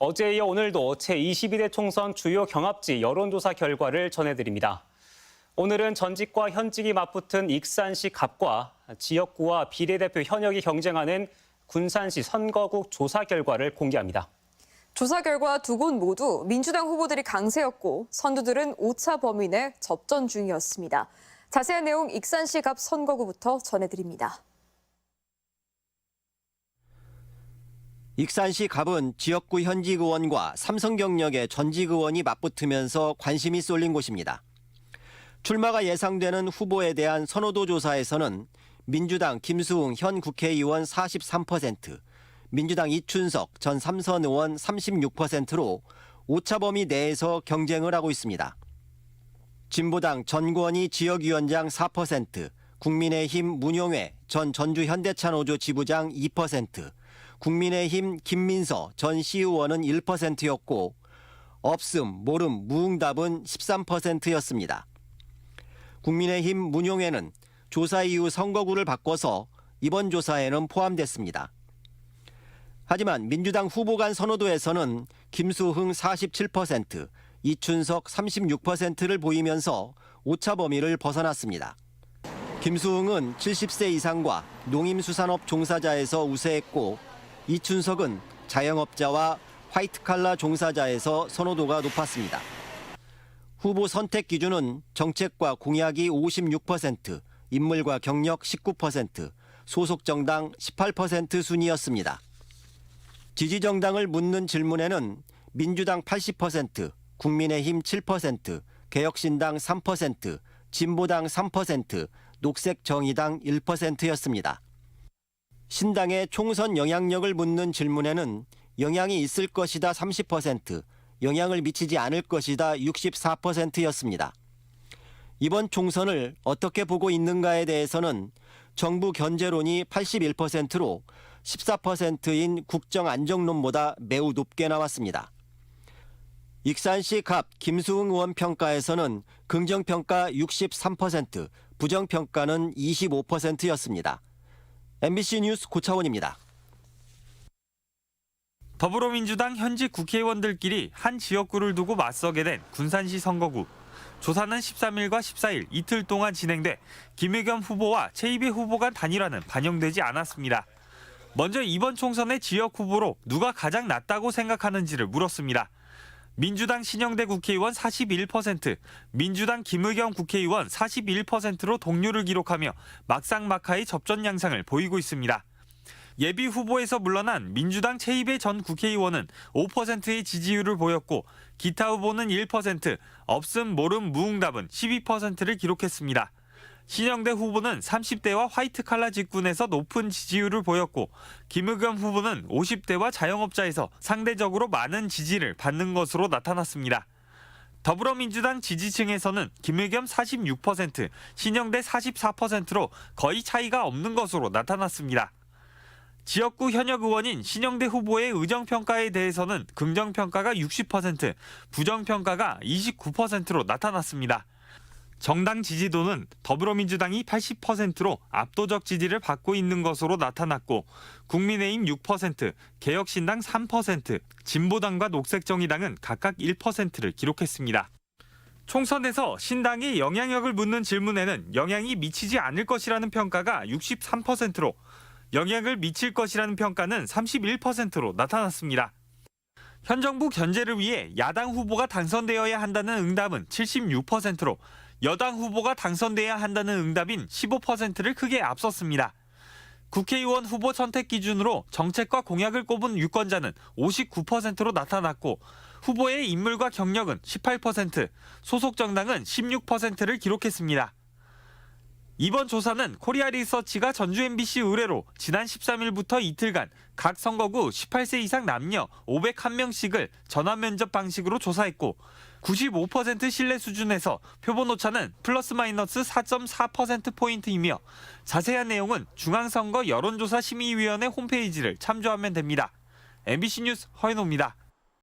어제에 이어 오늘도 제22대 총선 주요 경합지 여론조사 결과를 전해드립니다. 오늘은 전직과 현직이 맞붙은 익산시 갑과 지역구와 비례대표 현역이 경쟁하는 군산시 선거국 조사 결과를 공개합니다. 조사 결과 두 곳 모두 민주당 후보들이 강세였고 선두들은 오차 범위 내 접전 중이었습니다. 자세한 내용 익산시 갑 선거구부터 전해드립니다. 익산시 갑은 지역구 현직 의원과 삼성 경력의 전직 의원이 맞붙으면서 관심이 쏠린 곳입니다. 출마가 예상되는 후보에 대한 선호도 조사에서는 민주당 김수웅 현 국회의원 43%, 민주당 이춘석 전 삼선 의원 36%로 오차 범위 내에서 경쟁을 하고 있습니다. 진보당 전권희 지역위원장 4%, 국민의힘 문용회 전 전주 현대차노조 지부장 2%, 국민의힘 김민서 전 시의원은 1%였고 없음, 모름, 무응답은 13%였습니다. 국민의힘 문용회는 조사 이후 선거구를 바꿔서 이번 조사에는 포함됐습니다. 하지만 민주당 후보 간 선호도에서는 김수흥 47%, 이춘석 36%를 보이면서 오차 범위를 벗어났습니다. 김수흥은 70세 이상과 농임수산업 종사자에서 우세했고 이춘석은 자영업자와 화이트칼라 종사자에서 선호도가 높았습니다. 후보 선택 기준은 정책과 공약이 56%, 인물과 경력 19%, 소속 정당 18% 순이었습니다. 지지 정당을 묻는 질문에는 민주당 80%, 국민의힘 7%, 개혁신당 3%, 진보당 3%, 녹색정의당 1%였습니다. 신당의 총선 영향력을 묻는 질문에는 영향이 있을 것이다 30%, 영향을 미치지 않을 것이다 64%였습니다. 이번 총선을 어떻게 보고 있는가에 대해서는 정부 견제론이 81%로 14%인 국정안정론보다 매우 높게 나왔습니다. 익산시 갑 김수흥 의원 평가에서는 긍정평가 63%, 부정평가는 25%였습니다. MBC 뉴스 고차원입니다. 더불어민주당 현직 국회의원들끼리 한 지역구를 두고 맞서게 된 군산시 선거구. 조사는 13일과 14일 이틀 동안 진행돼 김의겸 후보와 최이배 후보 간 단일화는 반영되지 않았습니다. 먼저 이번 총선의 지역 후보로 누가 가장 낫다고 생각하는지를 물었습니다. 민주당 신영대 국회의원 41%, 민주당 김의겸 국회의원 41%로 동률을 기록하며 막상막하의 접전 양상을 보이고 있습니다. 예비 후보에서 물러난 민주당 최이배 전 국회의원은 5%의 지지율을 보였고 기타 후보는 1%, 없음, 모름, 무응답은 12%를 기록했습니다. 신영대 후보는 30대와 화이트칼라 직군에서 높은 지지율을 보였고 김의겸 후보는 50대와 자영업자에서 상대적으로 많은 지지를 받는 것으로 나타났습니다. 더불어민주당 지지층에서는 김의겸 46%, 신영대 44%로 거의 차이가 없는 것으로 나타났습니다. 지역구 현역 의원인 신영대 후보의 의정평가에 대해서는 긍정평가가 60%, 부정평가가 29%로 나타났습니다. 정당 지지도는 더불어민주당이 80%로 압도적 지지를 받고 있는 것으로 나타났고 국민의힘 6%, 개혁신당 3%, 진보당과 녹색정의당은 각각 1%를 기록했습니다. 총선에서 신당의 영향력을 묻는 질문에는 영향이 미치지 않을 것이라는 평가가 63%로 영향을 미칠 것이라는 평가는 31%로 나타났습니다. 현 정부 견제를 위해 야당 후보가 당선되어야 한다는 응답은 76%로 여당 후보가 당선돼야 한다는 응답인 15%를 크게 앞섰습니다. 국회의원 후보 선택 기준으로 정책과 공약을 꼽은 유권자는 59%로 나타났고 후보의 인물과 경력은 18%, 소속 정당은 16%를 기록했습니다. 이번 조사는 코리아 리서치가 전주 MBC 의뢰로 지난 13일부터 이틀간 각 선거구 18세 이상 남녀 501명씩을 전화 면접 방식으로 조사했고 95% 신뢰 수준에서 표본 오차는 플러스 마이너스 4.4%포인트이며 자세한 내용은 중앙선거 여론조사 심의위원회 홈페이지를 참조하면 됩니다. MBC 뉴스 허인호입니다.